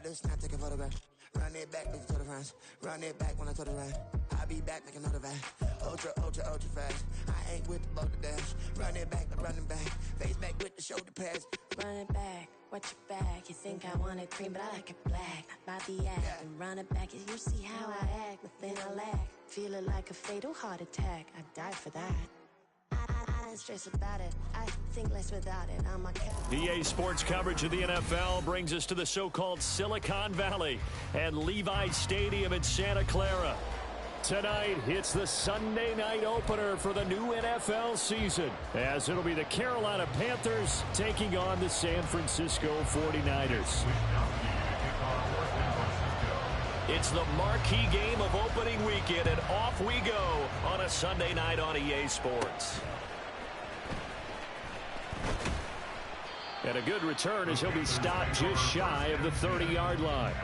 do snap, take a photograph. Run it back, make it to the front. Run it back when I turn around. I'll be back, make another back. Ultra, ultra, ultra fast. I ain't with the boulder dash. Run it back, I'm running back. Face back with the shoulder pads. Run it back, watch your back. You think I want it cream, but I like it black. About the act and run it back. You see how I act, nothing I lack. Feel it like a fatal heart attack. I die for that. I don't stress about it. I think less without it. I'm a cat. EA Sports coverage of the NFL brings us to the so-called Silicon Valley and Levi Stadium in Santa Clara. Tonight, it's the Sunday night opener for the new NFL season, as it'll be the Carolina Panthers taking on the San Francisco 49ers. It's the marquee game of opening weekend, and off we go on a Sunday night on EA Sports. And a good return as he'll be stopped just shy of the 30-yard line.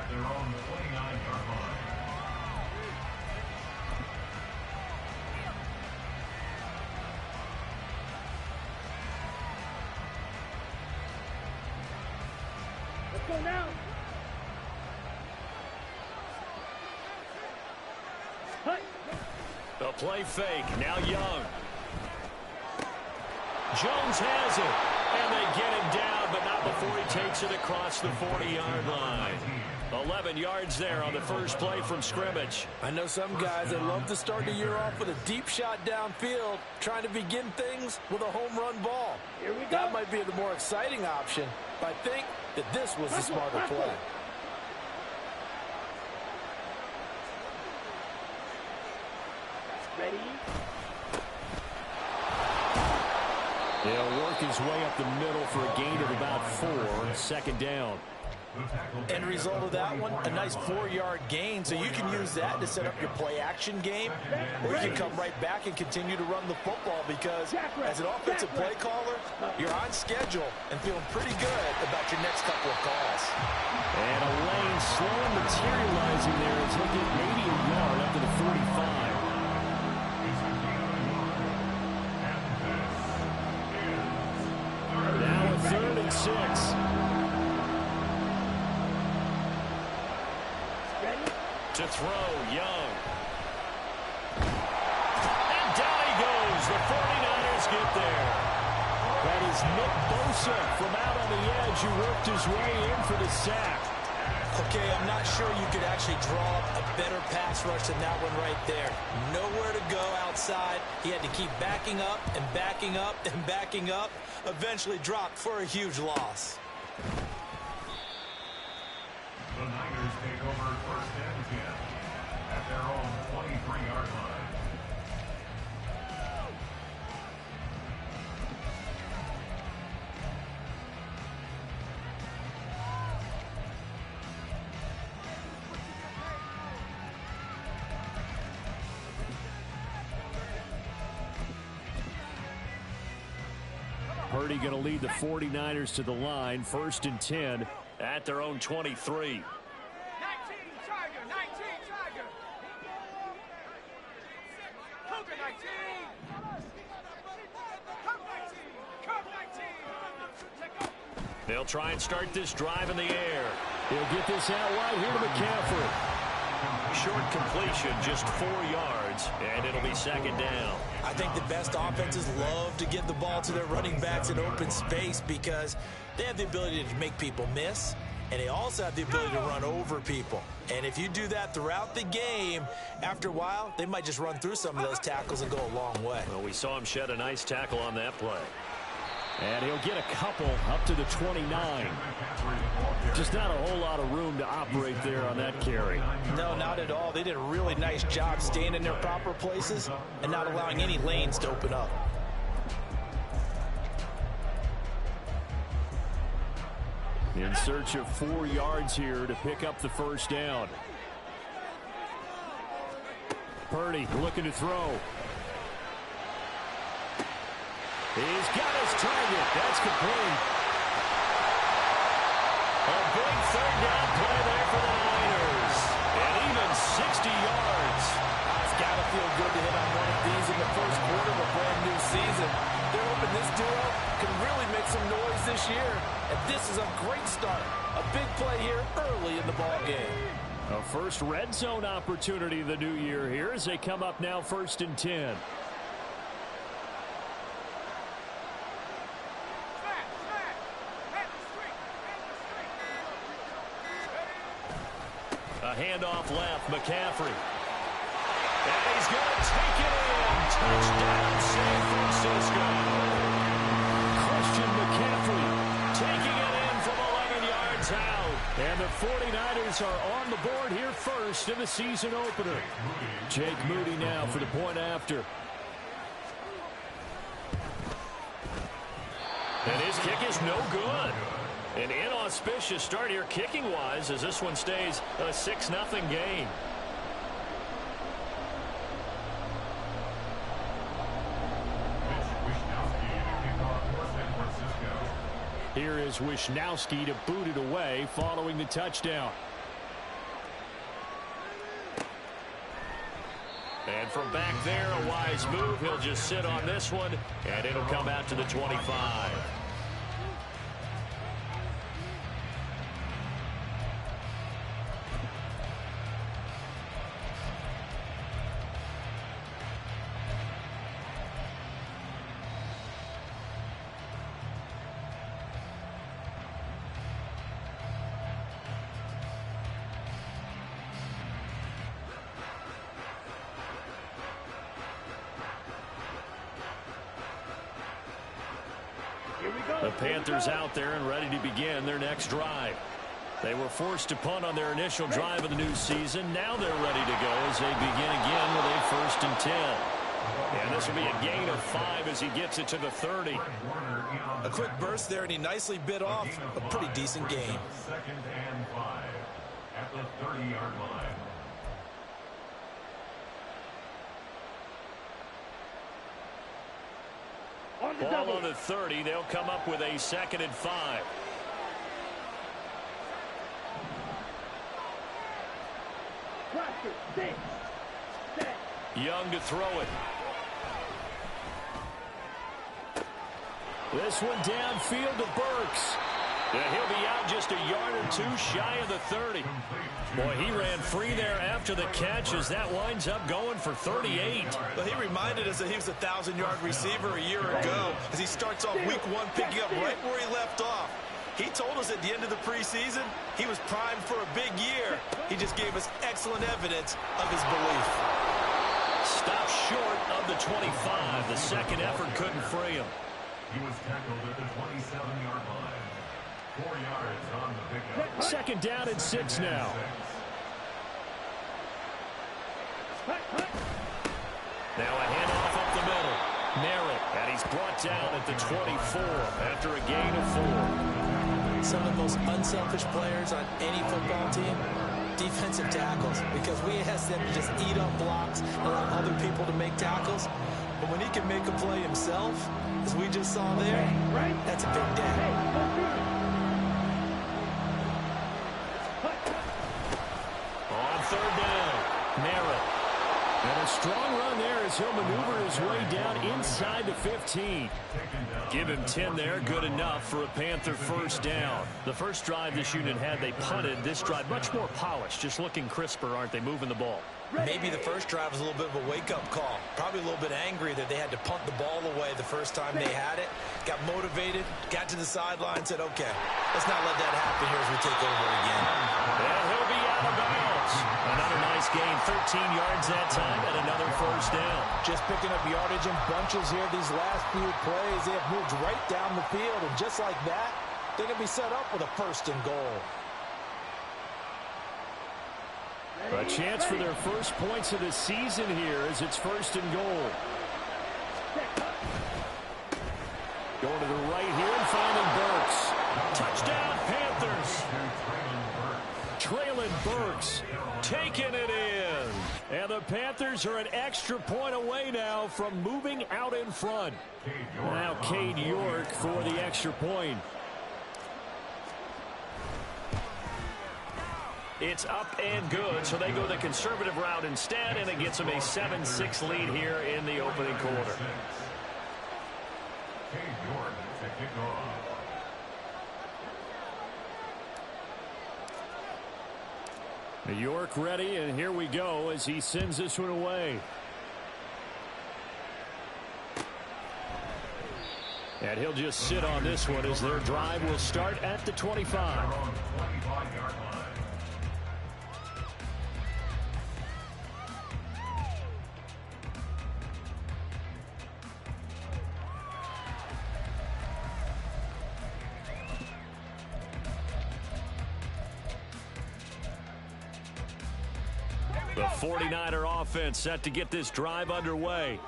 Let's go now. The play fake, now Young. Jones has it, and they get him down, but not before he takes it across the 40-yard line. 11 yards there on the first play from scrimmage. I know some guys that love to start the year off with a deep shot downfield, trying to begin things with a home run ball. Here we go. That might be the more exciting option, but I think that this was the smarter play. Ready? He'll work his way up the middle for a gain of about 4, second down. End result of that one, a nice 4-yard gain, so you can use that to set up your play-action game, or you can come right back and continue to run the football because as an offensive play caller, you're on schedule and feeling pretty good about your next couple of calls. And a lane slowly materializing there as he'll get maybe a yard up to the 45. Now a 3rd and 6. To throw, Young. And down he goes. The 49ers get there. That is Nick Bosa from out on the edge who worked his way in for the sack. Okay, I'm not sure you could actually draw up a better pass rush than that one right there. Nowhere to go outside. He had to keep backing up and backing up and backing up. Eventually dropped for a huge loss. The Niners take over 1st and 10 at their own 23-yard line. Purdy going to lead the 49ers to the line, 1st and 10 at their own 23. 19, Tiger, 19, Tiger. Cougar 19. Curve 19. They'll try and start this drive in the air. He'll get this out wide here to McCaffrey. Short completion, just 4 yards, and it'll be 2nd down. I think the best offenses love to give the ball to their running backs in open space because they have the ability to make people miss, and they also have the ability to run over people. And if you do that throughout the game, after a while, they might just run through some of those tackles and go a long way. Well, we saw him shed a nice tackle on that play. And he'll get a couple up to the 29. Just not a whole lot of room to operate there on that carry. No, not at all. They did a really nice job staying in their proper places and not allowing any lanes to open up. In search of 4 yards here to pick up the 1st down. Purdy looking to throw. He's got his target. That's complete. A big 3rd down play there for the Niners. And even 60 yards. It's got to feel good to hit on one of these in the first quarter of a brand new season. They're hoping this duo can really make some noise this year. And this is a great start. A big play here early in the ball game. A first red zone opportunity of the new year here as they come up now 1st and 10. A handoff left, McCaffrey. And he's going to take it in. Touchdown, San Francisco. Christian McCaffrey taking it in from 11 yards out. And the 49ers are on the board here first in the season opener. Jake Moody now for the point after. And his kick is no good. An inauspicious start here kicking-wise as this one stays a 6-0 game. Here is Wisnowski to boot it away following the touchdown. And from back there, a wise move. He'll just sit on this one, and it'll come out to the 25. The Panthers out there and ready to begin their next drive. They were forced to punt on their initial drive of the new season. Now they're ready to go as they begin again with a 1st and 10. And this will be a gain of 5 as he gets it to the 30. A quick burst there, and he nicely bit off a pretty decent gain. 2nd and 5 at the 30-yard line. Ball on the 30. They'll come up with a 2nd and 5. Young to throw it. This one downfield to Burks. And he'll be out just a yard or two shy of the 30. Boy, he ran free there after the catch as that winds up going for 38. Well, he reminded us that he was a 1,000-yard receiver a year ago as he starts off week 1 picking up right where he left off. He told us at the end of the preseason he was primed for a big year. He just gave us excellent evidence of his belief. Stopped short of the 25. The second effort couldn't free him. He was tackled at the 27-yard line. 4 yards on the pickup. 2nd down and 6 now. Now a handoff up the middle. Merritt, and he's brought down at the 24 after a gain of 4. Some of the most unselfish players on any football team, defensive tackles, because we ask them to just eat up blocks, allow other people to make tackles. But when he can make a play himself, as we just saw there, that's a big day. On 3rd down, Merritt. And a strong run there as he'll maneuver his way down inside the 15. Give him 10 there, good enough for a Panther 1st down. The first drive this unit had, they punted. This drive much more polished, just looking crisper, aren't they, moving the ball? Maybe the first drive was a little bit of a wake-up call. Probably a little bit angry that they had to punt the ball away the first time they had it. Got motivated, got to the sideline, said, okay, let's not let that happen here as we take over again. And he'll be out of bounds. Another nice gain, 13 yards that time, and another 1st down. Just picking up yardage in bunches here these last few plays. They have moved right down the field, and just like that, they're going to be set up with a 1st and goal. A chance for their first points of the season here as it's 1st and goal. Going to the right here and finding Burks. Touchdown, Panthers. Traylon Burks taking it in. And the Panthers are an extra point away now from moving out in front. Now Cade York for the extra point. It's up and good, so they go the conservative route instead, and it gets them a 7-6 lead here in the opening quarter. York ready, and here we go as he sends this one away. And he'll just sit on this one as their drive will start at the 25. The 49er offense set to get this drive underway.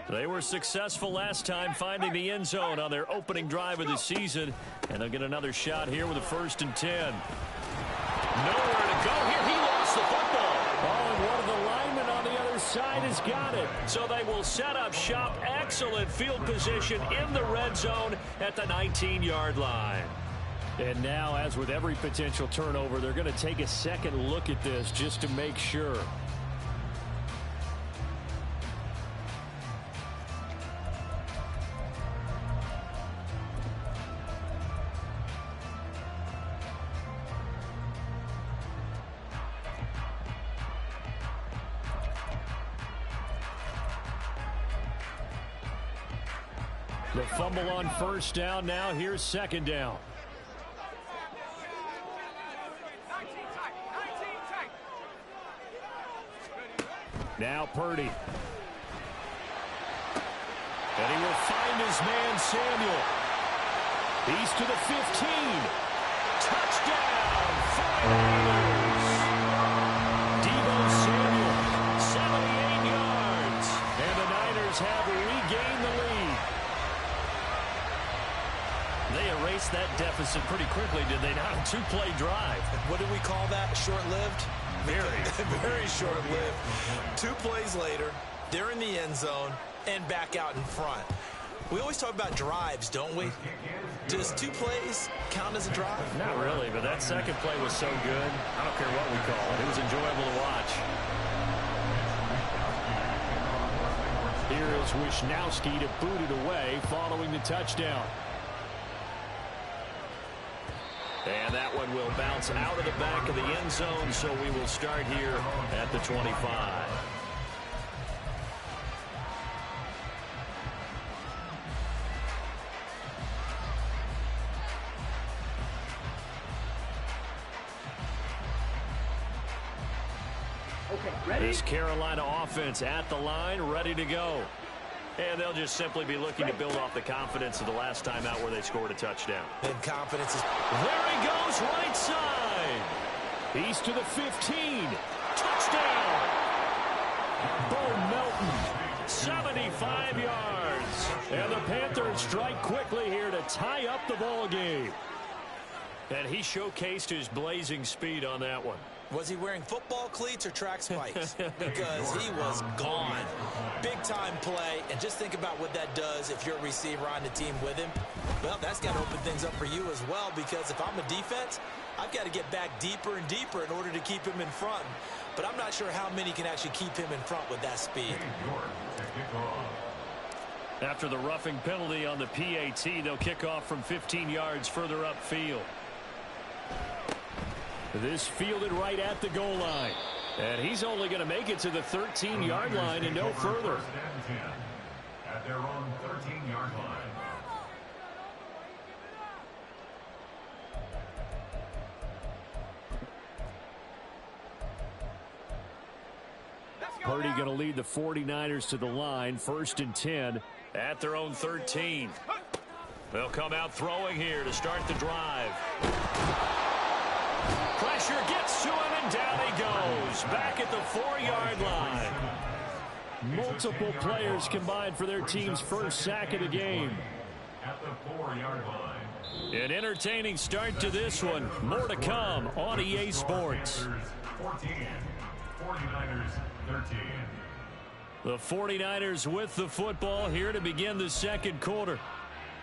They were successful last time finding the end zone on their opening drive of the season, and they'll get another shot here with a 1st and 10. Nowhere to go here. He lost the football. Oh, and one of the linemen on the other side has got it. So they will set up shop. Excellent field position in the red zone at the 19-yard line. And now, as with every potential turnover, they're going to take a second look at this just to make sure. The fumble on 1st down. Now here's 2nd down. Now Purdy. And he will find his man Samuel. He's to the 15. Touchdown, 49ers. Deebo Samuel, 78 yards. And the Niners have regained the lead. They erased that deficit pretty quickly, did they not? A 2-play drive. What did we call that? Short-lived? Very short-lived. 2 plays later, they're in the end zone and back out in front. We always talk about drives, don't we? Does 2 plays count as a drive? Not really, but that second play was so good. I don't care what we call it. It was enjoyable to watch. Here is Wisnowski to boot it away following the touchdown. And that one will bounce out of the back of the end zone, so we will start here at the 25. This Carolina offense at the line, ready to go. And they'll just simply be looking to build off the confidence of the last time out where they scored a touchdown. And confidence is... There he goes, right side. He's to the 15. Touchdown. Bo Melton, 75 yards. And the Panthers strike quickly here to tie up the ball game. And he showcased his blazing speed on that one. Was he wearing football cleats or track spikes? Because he was gone. Big-time play, and just think about what that does if you're a receiver on the team with him. Well, that's got to open things up for you as well, because if I'm a defense, I've got to get back deeper and deeper in order to keep him in front. But I'm not sure how many can actually keep him in front with that speed. After the roughing penalty on the PAT, they'll kick off from 15 yards further upfield. This fielded right at the goal line. And he's only going to make it to the 13-yard line and no further. At their own 13-yard line. Purdy going to lead the 49ers to the line, 1st and 10 at their own 13. They'll come out throwing here to start the drive. Pressure gets to him, and down he goes. Back at the 4-yard line. Multiple players combined for their team's first sack of the game. At the 4-yard line. An entertaining start to this one. More to come on EA Sports. 14, 49ers 13. The 49ers with the football here to begin the second quarter,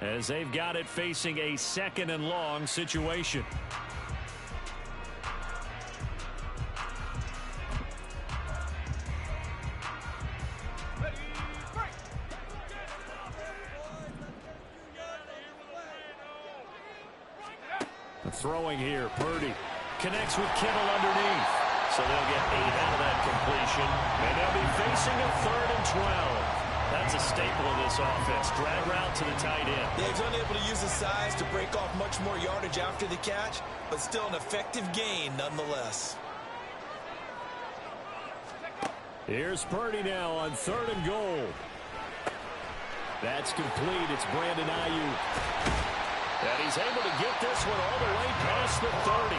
as they've got it facing a 2nd and long situation. Throwing here, Purdy connects with Kittle underneath. So they'll get 8 out of that completion. And they'll be facing a 3rd and 12. That's a staple of this offense. Drag route to the tight end. Yeah, he's unable to use his size to break off much more yardage after the catch, but still an effective gain nonetheless. Here's Purdy now on 3rd and goal. That's complete. It's Brandon Ayuk. And he's able to get this one all the way past the 30.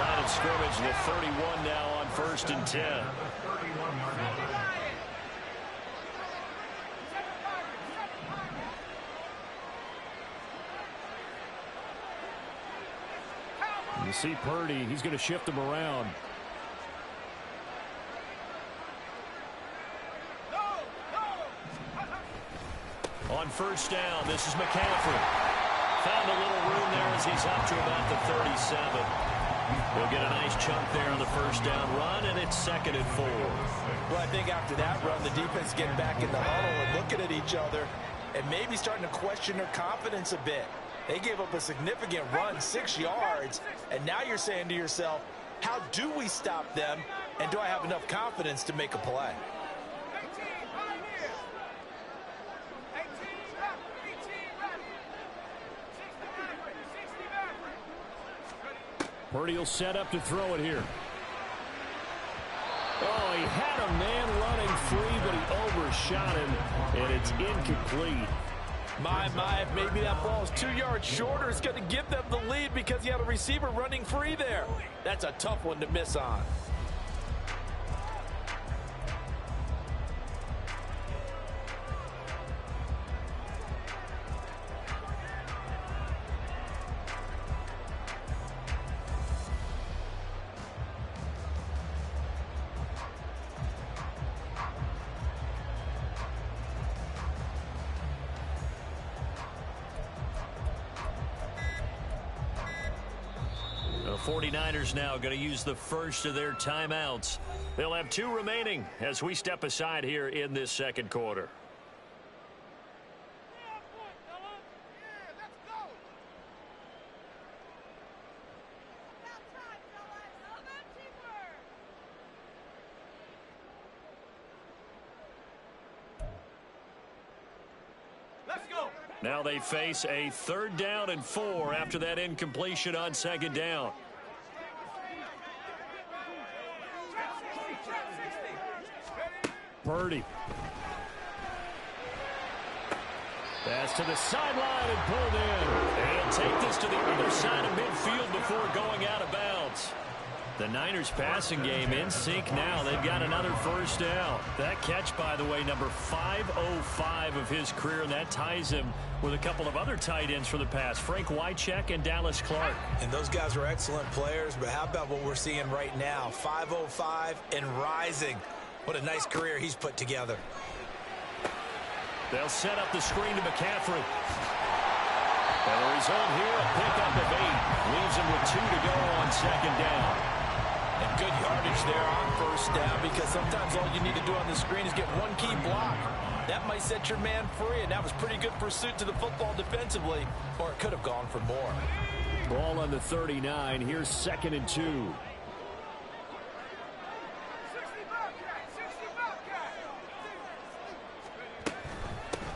Line of scrimmage, the 31 now on 1st and 10. You see Purdy, he's going to shift him around. On 1st down, this is McCaffrey. Found a little room there as he's up to about the 37. He'll get a nice chunk there on the 1st down run, and it's 2nd and 4. Well, I think after that run, the defense getting back in the huddle and looking at each other and maybe starting to question their confidence a bit. They gave up a significant run, 6 yards, and now you're saying to yourself, how do we stop them, and do I have enough confidence to make a play? Purdy will set up to throw it here. Oh, he had a man running free, but he overshot him, and it's incomplete. My, if maybe that ball is 2 yards shorter, it's going to give them the lead because you had a receiver running free there. That's a tough one to miss on. The 49ers now going to use the first of their timeouts. They'll have 2 remaining as we step aside here in this 2nd quarter. Now they face a 3rd down and 4 after that incompletion on 2nd down. Purdy. Pass to the sideline and pulled in. And he'll take this to the other side of midfield before going out of bounds. The Niners passing game in sync now. They've got another 1st down. That catch, by the way, number 505 of his career, and that ties him with a couple of other tight ends for the pass, Frank Wycheck and Dallas Clark. And those guys are excellent players, but how about what we're seeing right now? 505 and rising. What a nice career he's put together. They'll set up the screen to McCaffrey. And the result here, a pickup of 8. Leaves him with 2 to go on 2nd down. And good yardage there on 1st down, because sometimes all you need to do on the screen is get one key block. That might set your man free, and that was pretty good pursuit to the football defensively, or it could have gone for more. Ball on the 39. Here's 2nd and 2.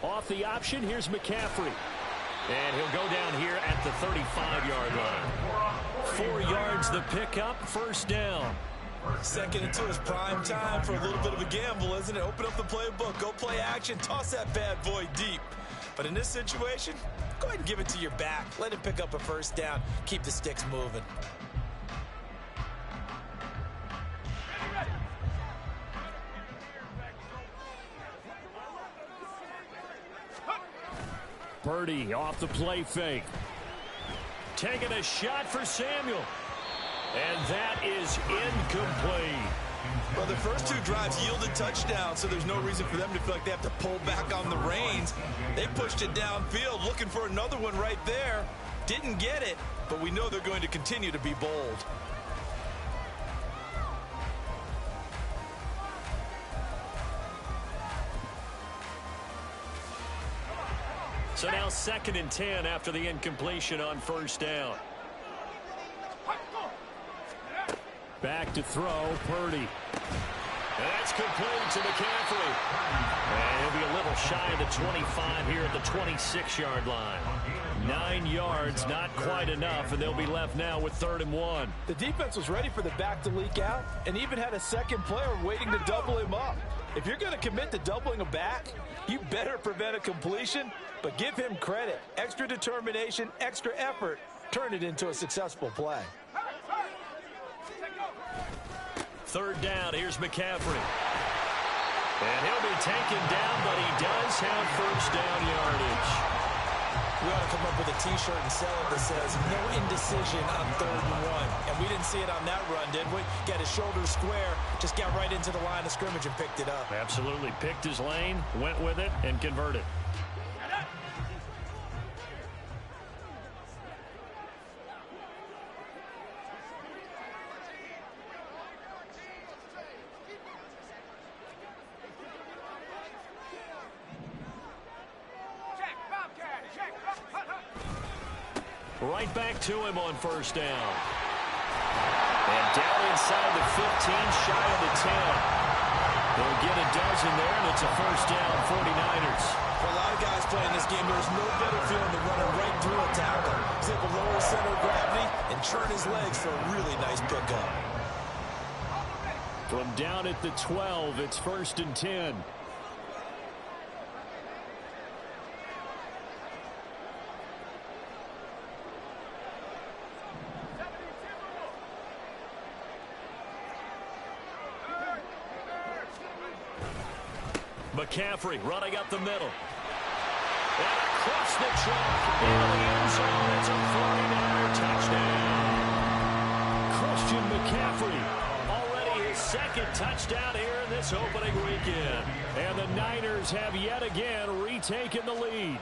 Off the option, here's McCaffrey. And he'll go down here at the 35-yard line. 4 yards the pickup, 1st down. 2nd and 2 is prime time for a little bit of a gamble, isn't it? Open up the playbook, go play action, toss that bad boy deep. But in this situation, go ahead and give it to your back. Let him pick up a 1st down. Keep the sticks moving. Purdy off the play fake. Taking a shot for Samuel. And that is incomplete. Well, the first 2 drives yielded touchdowns, so there's no reason for them to feel like they have to pull back on the reins. They pushed it downfield, looking for another one right there. Didn't get it, but we know they're going to continue to be bold. So now 2nd and 10 after the incompletion on 1st down. Back to throw, Purdy. And that's complete to McCaffrey. And he'll be a little shy of the 25 here at the 26-yard line. 9 yards, not quite enough, and they'll be left now with 3rd and 1. The defense was ready for the back to leak out and even had a second player waiting to double him up. If you're going to commit to doubling a back, you better prevent a completion, but give him credit. Extra determination, extra effort, turn it into a successful play. 3rd down, here's McCaffrey. And he'll be taken down, but he does have 1st down yardage. We ought to come up with a T-shirt and sell it that says, no indecision on 3rd and 1. And we didn't see it on that run, did we? Got his shoulders square, just got right into the line of scrimmage and picked it up. Absolutely. Picked his lane, went with it, and converted. Right back to him on 1st down. And down inside the 15, shy of the 10. They'll get a dozen there, and it's a 1st down, 49ers. For a lot of guys playing this game, there's no better feeling than running right through a tackle. He's able to lower his center of gravity and churn his legs for a really nice pickup. From down at the 12, it's 1st and 10. McCaffrey running up the middle. And across the chalk into the end zone. It's a 49er touchdown. Christian McCaffrey, already his 2nd touchdown here in this opening weekend. And the Niners have yet again retaken the lead.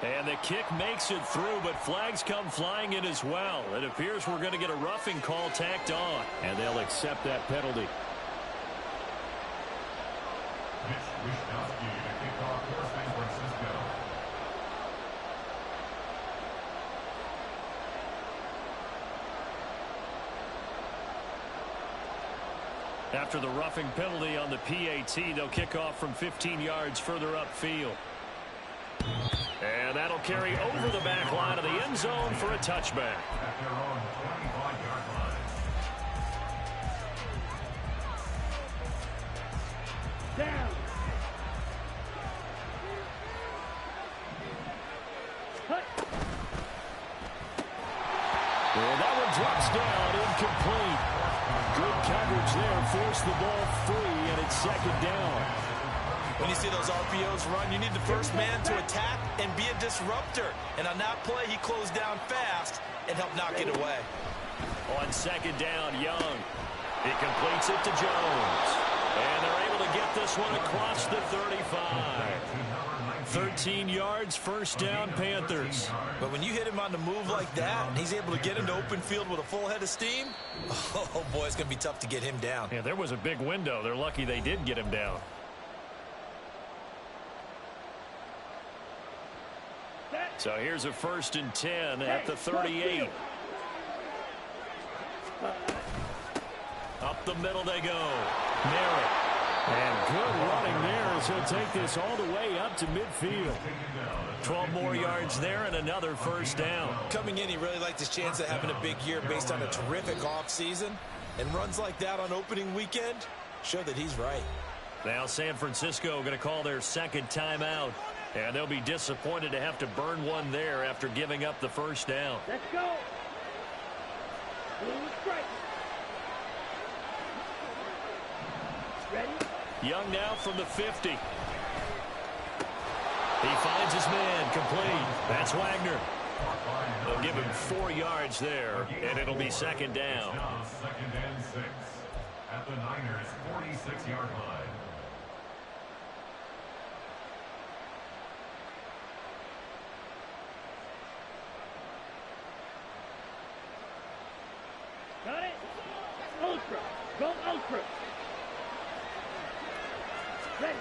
And the kick makes it through, but flags come flying in as well. It appears we're going to get a roughing call tacked on, and they'll accept that penalty. After the roughing penalty on the PAT, they'll kick off from 15 yards further upfield. And that'll carry over the back line of the end zone for a touchback. At their own 25-yard line. Down. And that one drops down, incomplete. Good coverage there, forced the ball free, and it's 2nd down. When you see those RPOs run, you need the first man to attack and be a disruptor. And on that play, he closed down fast and helped knock it away. On 2nd down, Young. He completes it to Jones. And they're able to get this one across the 35. 13 yards, 1st down, Panthers. But when you hit him on the move like that, and he's able to get into open field with a full head of steam, oh boy, it's going to be tough to get him down. Yeah, there was a big window. They're lucky they did get him down. So here's a 1st and 10 at the 38. Up the middle they go. Merritt. And good running there as he'll take this all the way up to midfield. 12 more yards there and another 1st down. Coming in, he really liked his chance of having a big year based on a terrific offseason. And runs like that on opening weekend show that he's right. Now San Francisco going to call their 2nd timeout. And they'll be disappointed to have to burn one there after giving up the 1st down. Let's go. Strike. Ready? Young now from the 50. He finds his man, complete. That's Wagner. They'll give him 4 yards there, and it'll be 2nd down. 2nd and 6 at the Niners' 46-yard line. Got it? Ultra. Go Ultra. Ready.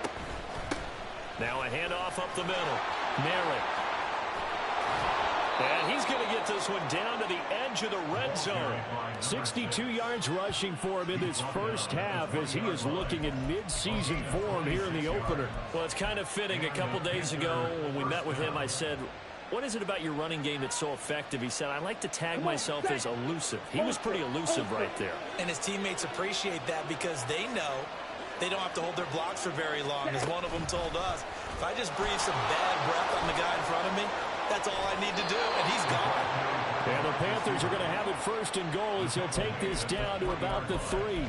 Now a handoff up the middle. Merritt. And he's going to get this one down to the edge of the red zone. 62 yards rushing for him in this first half as he is looking in mid-season form here in the opener. Well, it's kind of fitting. A couple days ago when we met with him, I said, what is it about your running game that's so effective? He said, I like to tag myself as elusive. He was pretty elusive right there. And his teammates appreciate that because they know they don't have to hold their blocks for very long. As one of them told us, if I just breathe some bad breath on the guy in front of me, that's all I need to do, and he's gone. And the Panthers are going to have it first and goal as he'll take this down to about the 3.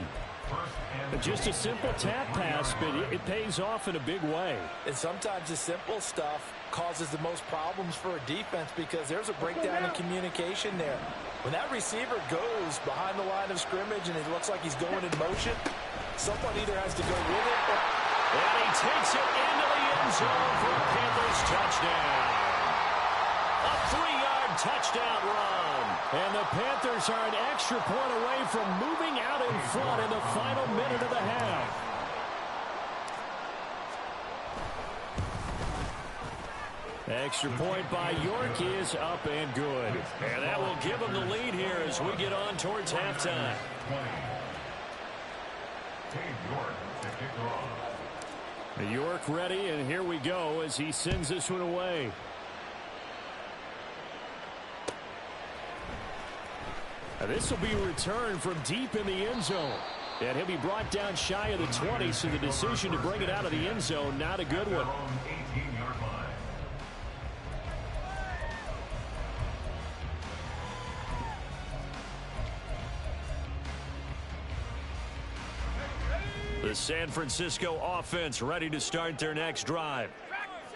Just a simple tap pass, but it pays off in a big way. And sometimes the simple stuff causes the most problems for a defense because there's a breakdown in communication there. When that receiver goes behind the line of scrimmage and it looks like he's going in motion, someone either has to go with it or... And he takes it into the end zone for a Panthers touchdown. A 3-yard touchdown run. And the Panthers are an extra point away from moving out in front in the final minute of the half. Extra point by York is up and good. And that will give them the lead here as we get on towards halftime. York ready, and here we go as he sends this one away. This will be returned from deep in the end zone. And he'll be brought down shy of the 20, so the decision to bring it out of the end zone, not a good one. The San Francisco offense ready to start their next drive.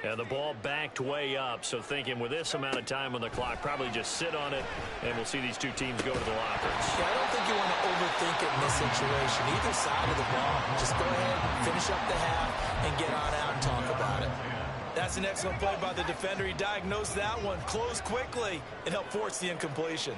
And the ball backed way up, so thinking with this amount of time on the clock, probably just sit on it, and we'll see these two teams go to the lockers. Yeah, I don't think you want to overthink it in this situation. Either side of the ball, just go ahead, finish up the half, and get on out and talk about it. That's an excellent play by the defender. He diagnosed that one, closed quickly, and helped force the incompletion.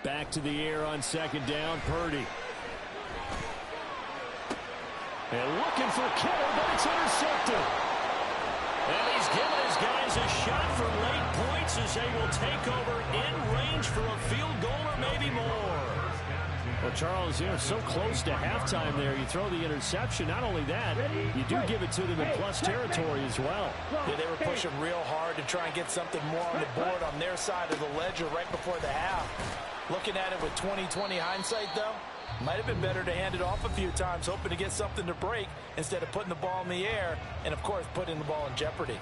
Back to the air on second down, Purdy. And looking for Kittle, but it's intercepted. And he's given his guys a shot for late points as they will take over in range for a field goal or maybe more. Well, Charles, so close to halftime there. You throw the interception. Not only that, you do give it to them in plus territory as well. Yeah, they were pushing real hard to try and get something more on the board on their side of the ledger right before the half. Looking at it with 20/20 hindsight, though, might have been better to hand it off a few times, hoping to get something to break instead of putting the ball in the air and, of course, putting the ball in jeopardy.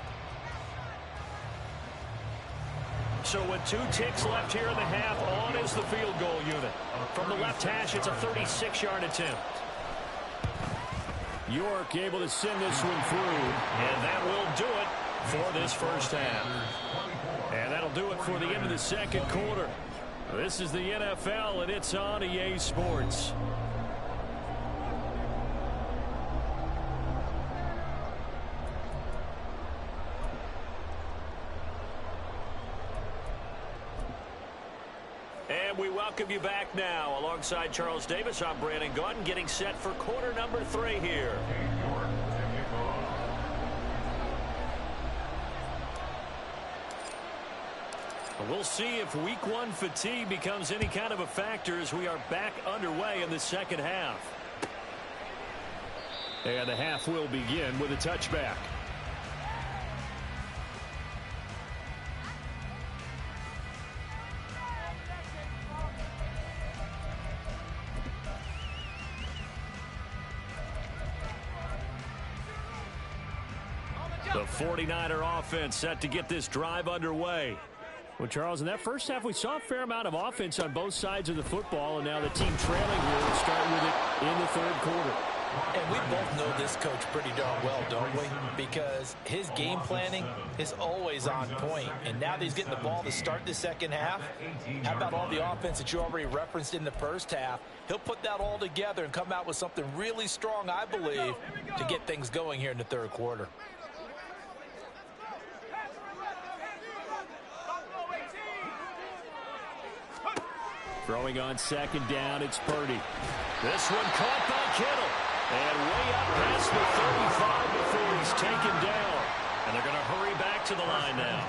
So with 2 ticks left here in the half, on is the field goal unit. From the left hash, it's a 36-yard attempt. York able to send this one through, and that will do it for this first half. And that'll do it for the end of the second quarter. This is the NFL, and it's on EA Sports. And we welcome you back now. Alongside Charles Davis, I'm Brandon Gaudin, getting set for quarter number 3 here. We'll see if week 1 fatigue becomes any kind of a factor as we are back underway in the second half. And the half will begin with a touchback. The 49er offense set to get this drive underway. Well, Charles, in that first half, we saw a fair amount of offense on both sides of the football, and now the team trailing here will start with it in the third quarter. And we both know this coach pretty darn well, don't we? Because his game planning is always on point. And now that he's getting the ball to start the second half, how about all the offense that you already referenced in the first half? He'll put that all together and come out with something really strong, I believe, to get things going here in the third quarter. Throwing on second down, it's Purdy. This one caught by Kittle. And way up past the 35 before he's taken down. And they're going to hurry back to the line now.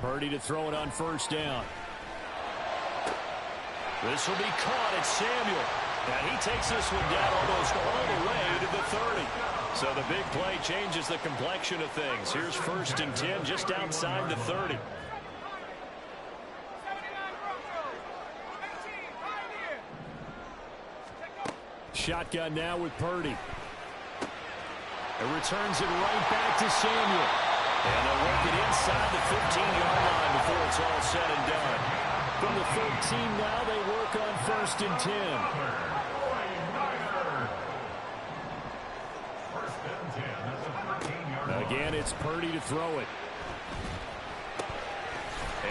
Purdy to throw it on first down. This will be caught at Samuel. And he takes this one down almost all the way to the 30. So the big play changes the complexion of things. Here's 1st and 10 just outside the 30. Shotgun now with Purdy. It returns it right back to Samuel. And they'll work it inside the 15-yard line before it's all said and done. From the 13 now, they work on 1st and 10. Again, it's Purdy to throw it.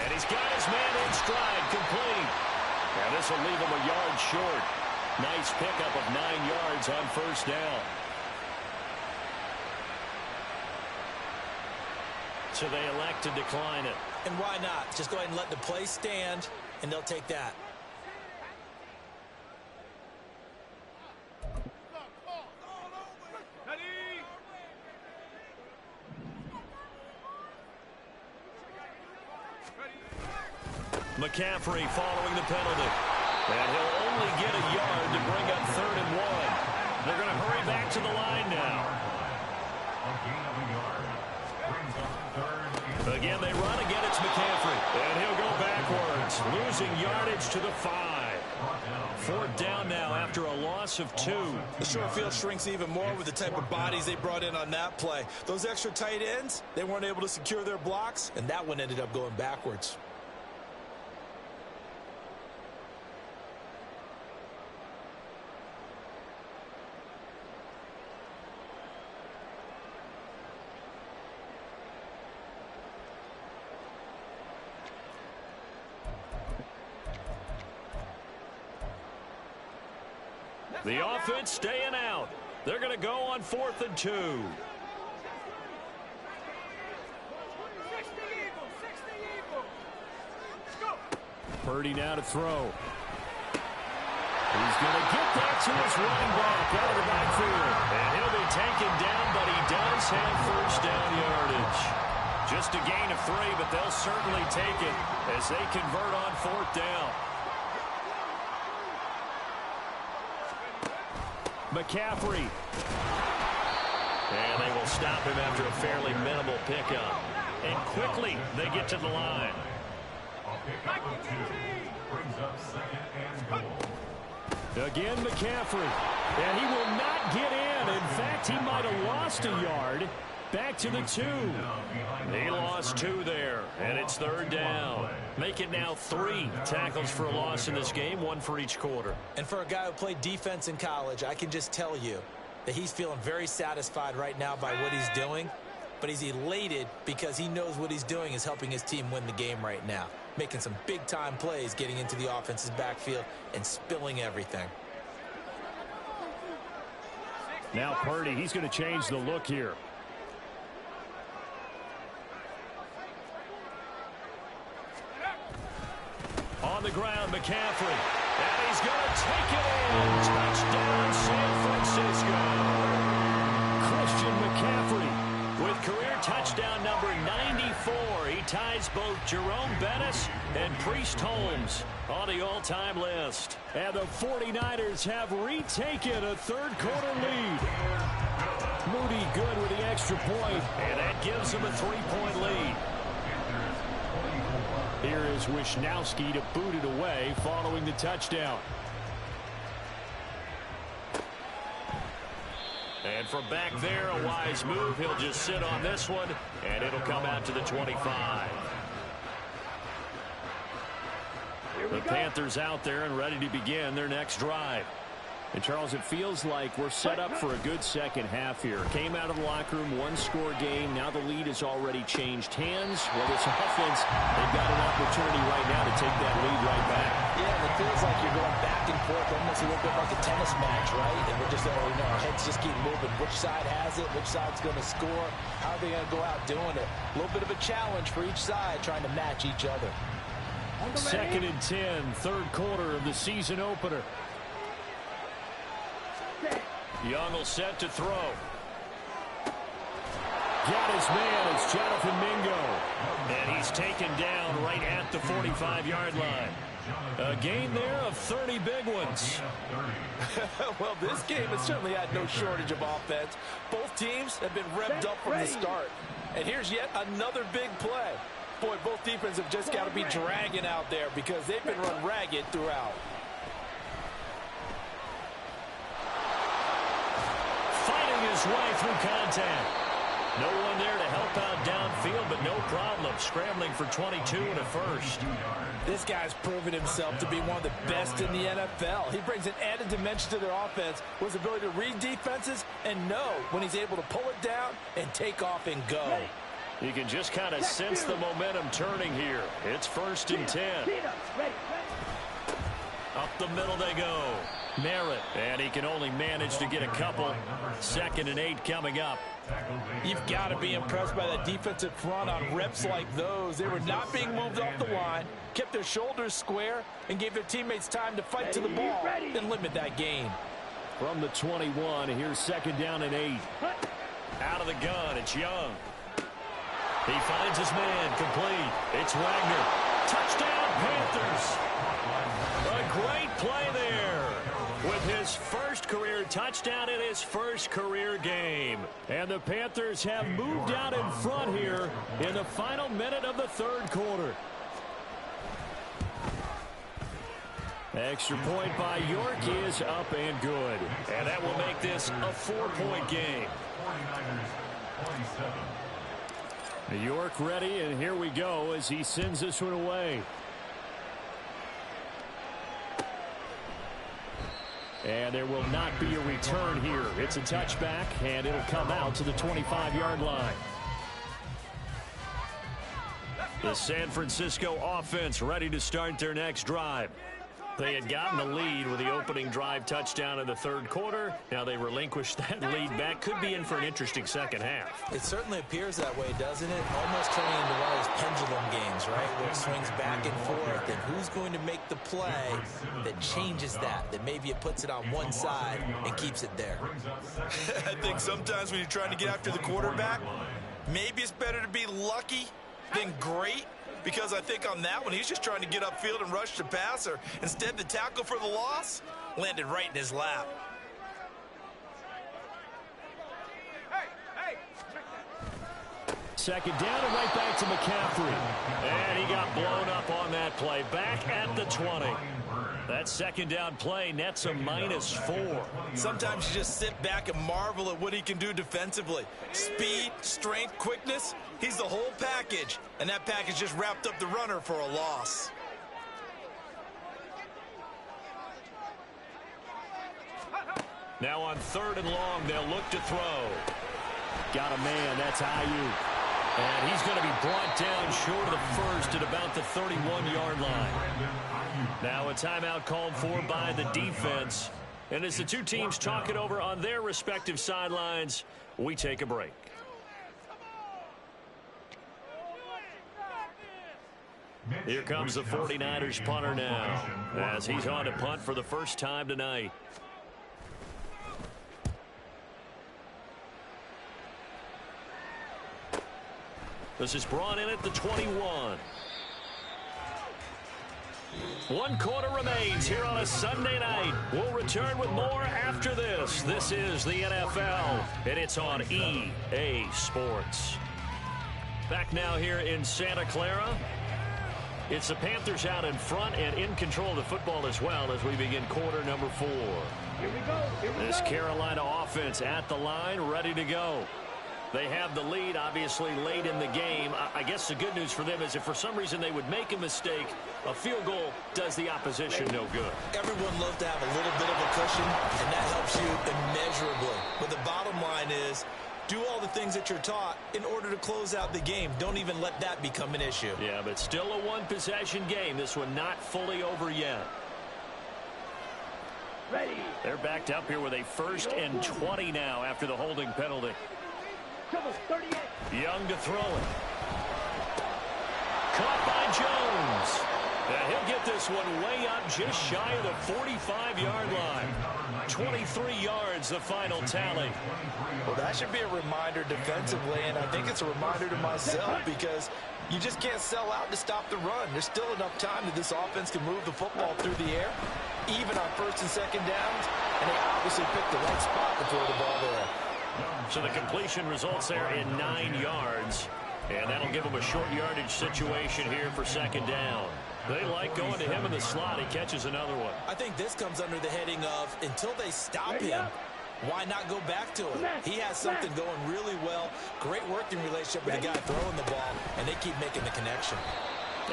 And he's got his man in stride, complete. Now this will leave him a yard short. Nice pickup of 9 yards on first down. So they elect to decline it. And why not? Just go ahead and let the play stand, and they'll take that. McCaffrey following the penalty. And he'll only get a yard to bring up 3rd and 1. They're going to hurry back to the line now. Again, they run. Again, it's McCaffrey. And he'll go backwards, losing yardage to the 5. 4th down now after a loss of 2. The short field shrinks even more with the type of bodies they brought in on that play. Those extra tight ends, they weren't able to secure their blocks, and that one ended up going backwards. The offense staying out. They're going to go on 4th and 2. Purdy now to throw. He's going to get that to his running back out of the backfield. And he'll be taken down, but he does have first down yardage. Just a gain of 3, but they'll certainly take it as they convert on 4th down. McCaffrey. And they will stop him after a fairly minimal pickup. And quickly they get to the line. Again, McCaffrey. And he will not get in. In fact, he might have lost a yard. Back to the 2. He lost 2 there, and it's 3rd down. Make it now 3 tackles for a loss in this game, 1 for each quarter. And for a guy who played defense in college, I can just tell you that he's feeling very satisfied right now by what he's doing, but he's elated because he knows what he's doing is helping his team win the game right now, making some big-time plays, getting into the offense's backfield and spilling everything. Now Purdy, he's going to change the look here. On the ground, McCaffrey. And he's going to take it in. Touchdown, San Francisco. Christian McCaffrey with career touchdown number 94. He ties both Jerome Bettis and Priest Holmes on the all-time list. And the 49ers have retaken a third-quarter lead. Moody good with the extra point, and that gives them a 3-point lead. Here is Wisnowski to boot it away following the touchdown. And from back there, a wise move. He'll just sit on this one, and it'll come out to the 25. The Panthers out there and ready to begin their next drive. And, Charles, it feels like we're set up for a good second half here. Came out of the locker room, one-score game. Now the lead has already changed hands. Well, this offense, they've got an opportunity right now to take that lead right back. Yeah, it feels like you're going back and forth, almost a little bit like a tennis match, right? And we're just, our heads just keep moving. Which side has it? Which side's going to score? How are they going to go out doing it? A little bit of a challenge for each side, trying to match each other. 2nd and 10, third quarter of the season opener. Young will set to throw. Got his man. It's Jonathan Mingo. And he's taken down right at the 45-yard line. A gain there of 30 big ones. Well, this game has certainly had no shortage of offense. Both teams have been revved up from the start. And here's yet another big play. Boy, both defenses have just got to be dragging out there because they've been run ragged throughout. His way through contact. No one there to help out downfield, but no problem scrambling for 22 and a first. This guy's proven himself to be one of the best in the NFL. He brings an added dimension to their offense with his ability to read defenses and know when he's able to pull it down and take off and go. You can just kind of sense the momentum turning here. It's 1st and 10. Up the middle they go. Merritt, and he can only manage to get a couple. 2nd and 8 coming up. You've got to be impressed by that defensive front on reps like those. They were not being moved off the line, kept their shoulders square, and gave their teammates time to fight to the ball and limit that gain. From the 21, here's 2nd down and 8. Out of the gun, it's Young. He finds his man, complete. It's Wagner. Touchdown, Panthers. A great play there with his first career touchdown in his first career game. And the Panthers have moved out in front here in the final minute of the third quarter. Extra point by York is up and good. And that will make this a 4-point game. York ready, and here we go as he sends this one away. And there will not be a return here. It's a touchback, and it'll come out to the 25-yard line. The San Francisco offense ready to start their next drive. They had gotten the lead with the opening drive touchdown in the third quarter. Now they relinquished that lead back. Could be in for an interesting second half. It certainly appears that way, doesn't it? Almost turning into one of those pendulum games, right? Where it swings back and forth. And who's going to make the play that changes that maybe it puts it on one side and keeps it there? I think sometimes when you're trying to get after the quarterback, maybe it's better to be lucky than great. Because I think on that one, he's just trying to get upfield and rush the passer. Instead, the tackle for the loss landed right in his lap. Second down and right back to McCaffrey. And he got blown up on that play. Back at the 20. That second down play nets a -4. Sometimes you just sit back and marvel at what he can do defensively. Speed, strength, quickness. He's the whole package. And that package just wrapped up the runner for a loss. Now on 3rd and long, they'll look to throw. Got a man. That's Ayuk. And he's going to be brought down short of the first at about the 31-yard line. Now a timeout called for by the defense. And as the two teams talk it over on their respective sidelines, we take a break. Here comes the 49ers punter now as he's on to punt for the first time tonight. This is brought in at the 21. 1 quarter remains here on a Sunday night. We'll return with more after this. This is the NFL, and it's on EA Sports. Back now here in Santa Clara. It's the Panthers out in front and in control of the football as well as we begin quarter number 4. Here we go. This Carolina offense at the line, ready to go. They have the lead, obviously, late in the game. I guess the good news for them is if for some reason they would make a mistake, a field goal does the opposition no good. Everyone loves to have a little bit of a cushion, and that helps you immeasurably. But the bottom line is, do all the things that you're taught in order to close out the game. Don't even let that become an issue. Yeah, but still a one-possession game. This one not fully over yet. Ready. They're backed up here with a 1st and 20 now after the holding penalty. 38. Young to throw it. Caught by Jones. And he'll get this one way up just shy of the 45-yard line. 23 yards, the final tally. Well, that should be a reminder defensively, and I think it's a reminder to myself because you just can't sell out to stop the run. There's still enough time that this offense can move the football through the air, even on 1st and 2nd downs, and they obviously picked the right spot to throw the ball there. So the completion results there in 9 yards, and that'll give them a short yardage situation here for 2nd down. They like going to him in the slot. He catches another one. I think this comes under the heading of until they stop him, why not go back to him? He has something going really well. Great working relationship with the guy throwing the ball, and they keep making the connection.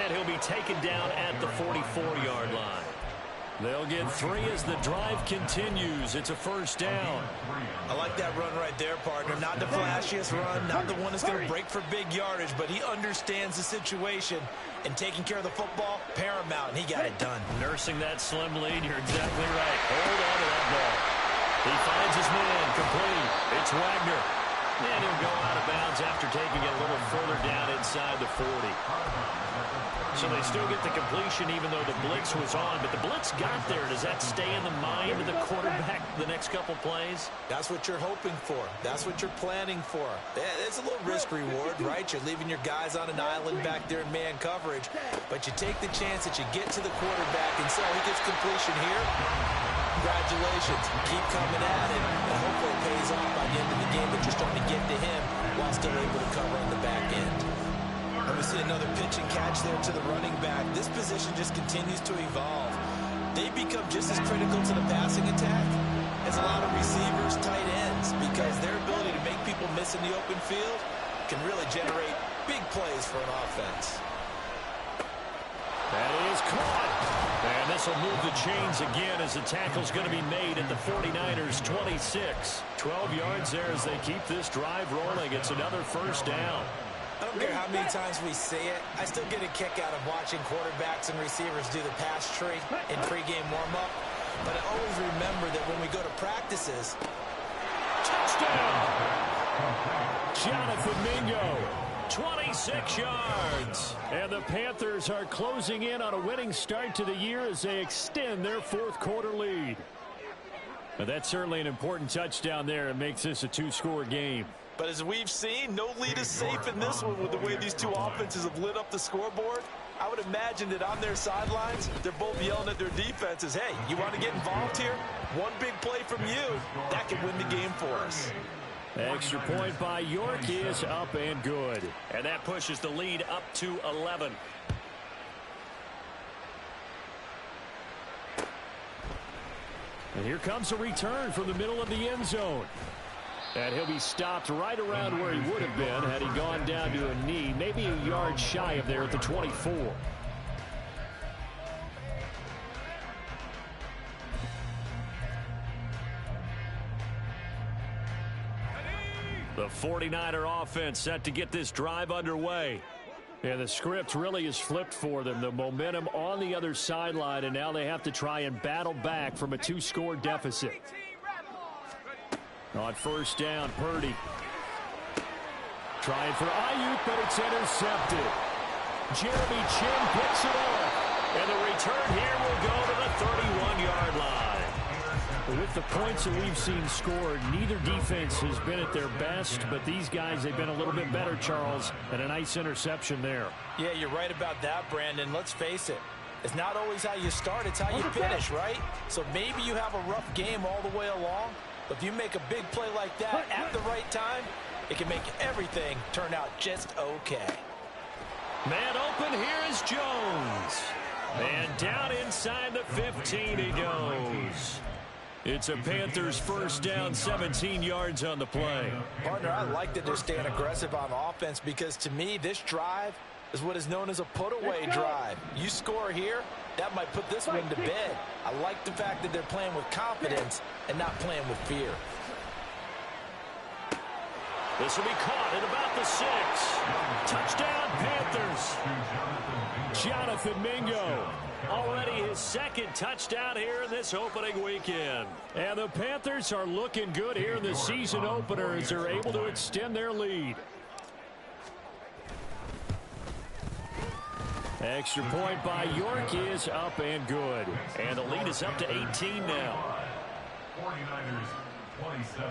And he'll be taken down at the 44-yard line. They'll get 3 as the drive continues. It's a 1st down. I like that run right there, partner. Not the flashiest run, not the one that's going to break for big yardage, but he understands the situation, and taking care of the football, paramount, and he got it done. Nursing that slim lead, you're exactly right. Hold on to that ball. He finds his man, complete. It's Wagner. And he'll go out of bounds after taking it a little further down inside the 40. So they still get the completion even though the blitz was on. But the blitz got there. Does that stay in the mind of the quarterback the next couple plays? That's what you're hoping for. That's what you're planning for. It's a little risk-reward, right? You're leaving your guys on an island back there in man coverage. But you take the chance that you get to the quarterback and say, oh, he gets completion here. Congratulations. Keep coming at it, and hopefully it pays off by the end of the game that you're starting to get to him while still able to cover on the back end. And we see another pitch and catch there to the running back. This position just continues to evolve. They become just as critical to the passing attack as a lot of receivers, tight ends, because their ability to make people miss in the open field can really generate big plays for an offense. That is caught. And this will move the chains again as the tackle's going to be made at the 49ers 26. 12 yards there as they keep this drive rolling. It's another 1st down. I don't care how many times we say it, I still get a kick out of watching quarterbacks and receivers do the pass tree in pregame warm-up. But I always remember that when we go to practices. Touchdown! Jonathan Mingo, 26 yards. And the Panthers are closing in on a winning start to the year as they extend their 4th quarter lead. But that's certainly an important touchdown there. It makes this a 2-score game. But as we've seen, no lead is safe in this one with the way these two offenses have lit up the scoreboard. I would imagine that on their sidelines, they're both yelling at their defenses, hey, you want to get involved here? One big play from you, that could win the game for us. Extra point by York is up and good. And that pushes the lead up to 11. And here comes a return from the middle of the end zone. And he'll be stopped right around where he would have been had he gone down to a knee, maybe a yard shy of there at the 24. The 49er offense set to get this drive underway. And the script really is flipped for them. The momentum on the other sideline, and now they have to try and battle back from a 2-score deficit. On 1st down, Purdy. Trying for Ayuk, but it's intercepted. Jeremy Chin picks it up. And the return here will go to the 31-yard line. With the points that we've seen scored, neither defense has been at their best, but these guys, they've been a little bit better, Charles, and a nice interception there. Yeah, you're right about that, Brandon. Let's face it. It's not always how you start, it's how you finish, right? So maybe you have a rough game all the way along, but if you make a big play like that at the right time, it can make everything turn out just okay. Man open, here is Jones. And down inside the 15 he goes. It's a Panthers first down, 17 yards on the play. Partner, I like that they're staying aggressive on offense because to me, this drive is what is known as a put-away drive. You score here, that might put this one to bed. I like the fact that they're playing with confidence and not playing with fear. This will be caught at about the 6. Touchdown, Panthers. Jonathan Mingo. Already his second touchdown here in this opening weekend. And the Panthers are looking good here in the season opener as they're able to extend their lead. Extra point by York is up and good. And the lead is up to 18 now. 49ers 27.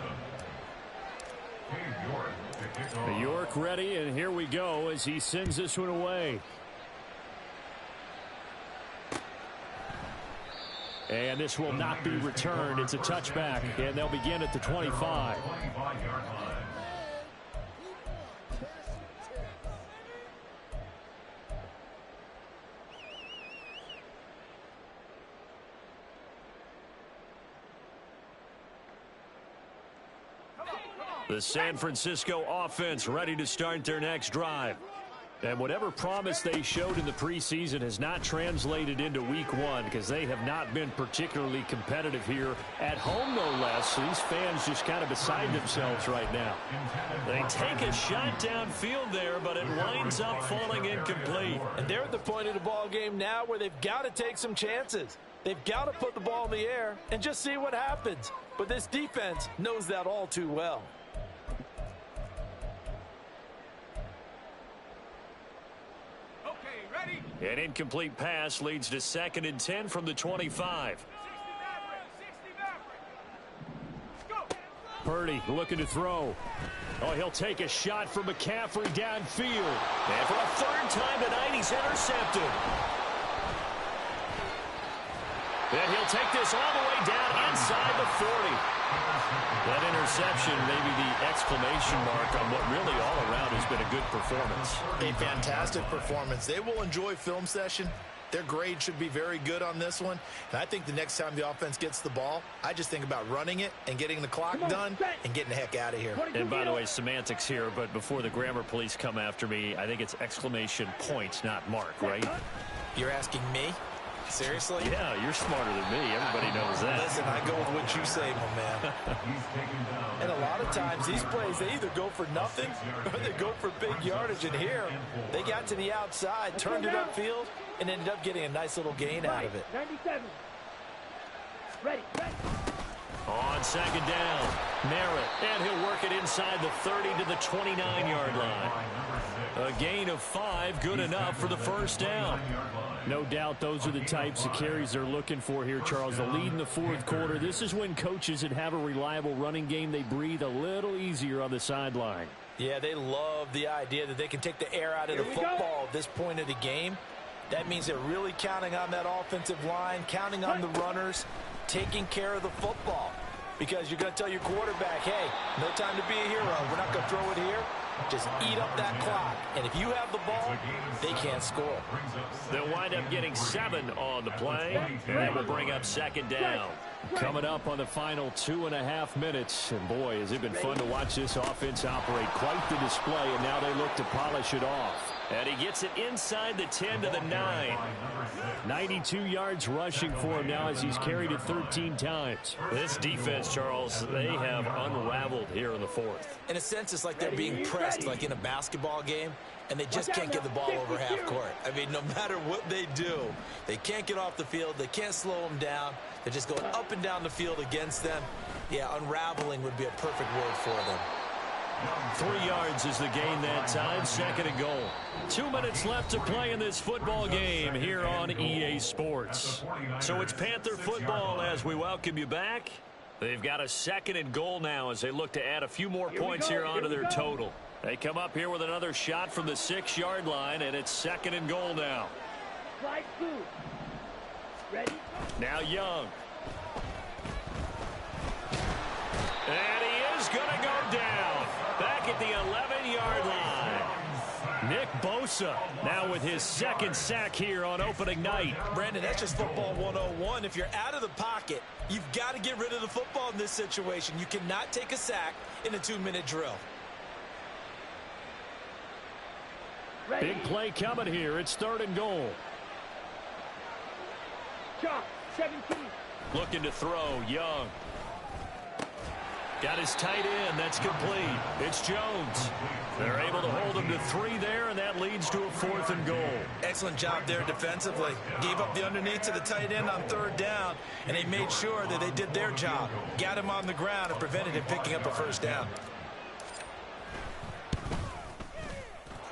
York ready, and here we go as he sends this one away. And this will not be returned. It's a touchback, and they'll begin at the 25. The San Francisco offense ready to start their next drive. And whatever promise they showed in the preseason has not translated into week one because they have not been particularly competitive here at home, no less. So these fans just kind of beside themselves right now. They take a shot downfield there, but it winds up falling incomplete. And they're at the point of the ball game now where they've got to take some chances. They've got to put the ball in the air and just see what happens. But this defense knows that all too well. An incomplete pass leads to 2nd and 10 from the 25. Purdy looking to throw. Oh, he'll take a shot from McCaffrey downfield. And for a third time tonight, he's intercepted. And he'll take this all the way down inside the 40. That interception, maybe the exclamation mark on what really all around has been a good performance. A fantastic performance. They will enjoy film session. Their grade should be very good on this one. And I think the next time the offense gets the ball, I just think about running it and getting the clock done and getting the heck out of here. And by the way, semantics here, but before the grammar police come after me, I think it's exclamation points, not mark, right? You're asking me? Seriously? Yeah, you're smarter than me. Everybody knows that. Listen, I go with what you say, my man. And a lot of times these plays, they either go for nothing or they go for big yardage. And here, they got to the outside, turned it upfield, and ended up getting a nice little gain out of it. 97. Ready. On 2nd down, Merritt, and he'll work it inside the 30 to the 29-yard line. A gain of 5, good enough for the first down. No doubt those are the types of carries they're looking for here, Charles. The lead in the fourth quarter. This is when coaches that have a reliable running game, they breathe a little easier on the sideline. Yeah, they love the idea that they can take the air out of the football at this point of the game. That means they're really counting on that offensive line, counting on the runners, taking care of the football. Because you're going to tell your quarterback, hey, no time to be a hero. We're not going to throw it here. Just eat up that clock. And if you have the ball, they can't score. They'll wind up getting 7 on the play, and that will bring up 2nd down. Coming up on the final 2.5 minutes. And boy, has it been fun to watch this offense operate. Quite the display, and now they look to polish it off. And he gets it inside the 10 to the 9. 92 yards rushing for him now as he's carried it 13 times. This defense, Charles, they have unraveled here in the fourth. In a sense, it's like they're being pressed like in a basketball game, and they just can't get the ball over half court. I mean, no matter what they do, they can't get off the field. They can't slow them down. They're just going up and down the field against them. Yeah, unraveling would be a perfect word for them. 3 yards is the gain that time. 2nd and goal. 2 minutes left to play in this football game here on EA Sports. So it's Panther football as we welcome you back. They've got a 2nd and goal now as they look to add a few more points here onto their total. They come up here with another shot from the 6-yard line, and it's 2nd and goal now. Ready? Now Young. And he is going to go down. Back at the 11-yard line. Nick Bosa now with his second sack here on opening night. Brandon, that's just football 101. If you're out of the pocket, you've got to get rid of the football in this situation. You cannot take a sack in a 2-minute drill. Big play coming here. It's 3rd and goal. Chop, 17. Looking to throw, Young. Got his tight end. That's complete. It's Jones. They're able to hold him to 3 there, and that leads to a 4th and goal. Excellent job there defensively. Gave up the underneath to the tight end on 3rd down, and they made sure that they did their job. Got him on the ground and prevented him picking up a 1st down.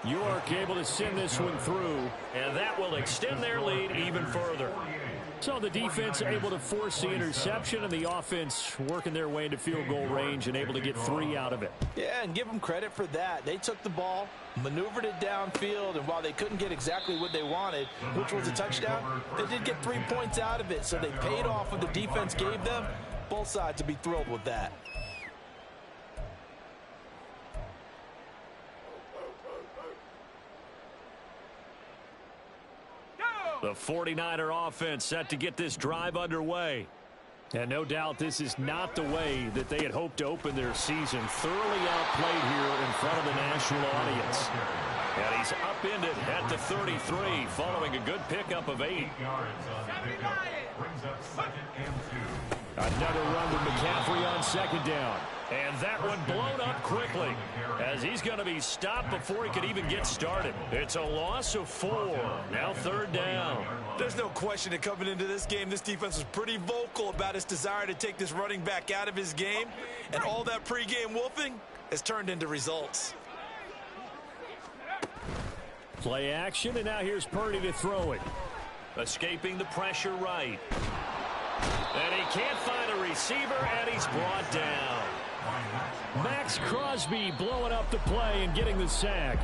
York able to send this one through, and that will extend their lead even further. So the defense able to force the interception, and the offense working their way into field goal range and able to get 3 out of it. Yeah, and give them credit for that. They took the ball, maneuvered it downfield, and while they couldn't get exactly what they wanted, which was a touchdown, they did get 3 points out of it, so they paid off what the defense gave them. Both sides to be thrilled with that. The 49er offense set to get this drive underway. And no doubt this is not the way that they had hoped to open their season. Thoroughly outplayed here in front of the national audience. And he's upended at the 33 following a good pickup of 8. Another run to McCaffrey on 2nd down. And that one blown up quickly as he's going to be stopped before he could even get started. It's a loss of 4. Now 3rd down. There's no question that coming into this game, this defense was pretty vocal about its desire to take this running back out of his game. And all that pregame wolfing has turned into results. Play action, and now here's Purdy to throw it. Escaping the pressure right. And he can't find a receiver, and he's brought down. Max Crosby blowing up the play and getting the sack.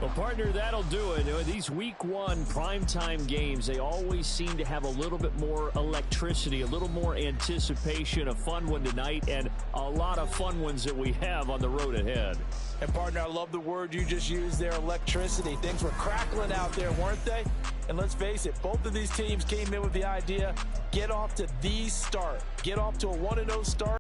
Well, partner, that'll do it. These week 1 primetime games, they always seem to have a little bit more electricity, a little more anticipation. A fun one tonight, and a lot of fun ones that we have on the road ahead. And, partner, I love the word you just used there, electricity. Things were crackling out there, weren't they? And let's face it, both of these teams came in with the idea, get off to the start. Get off to a 1-0 start.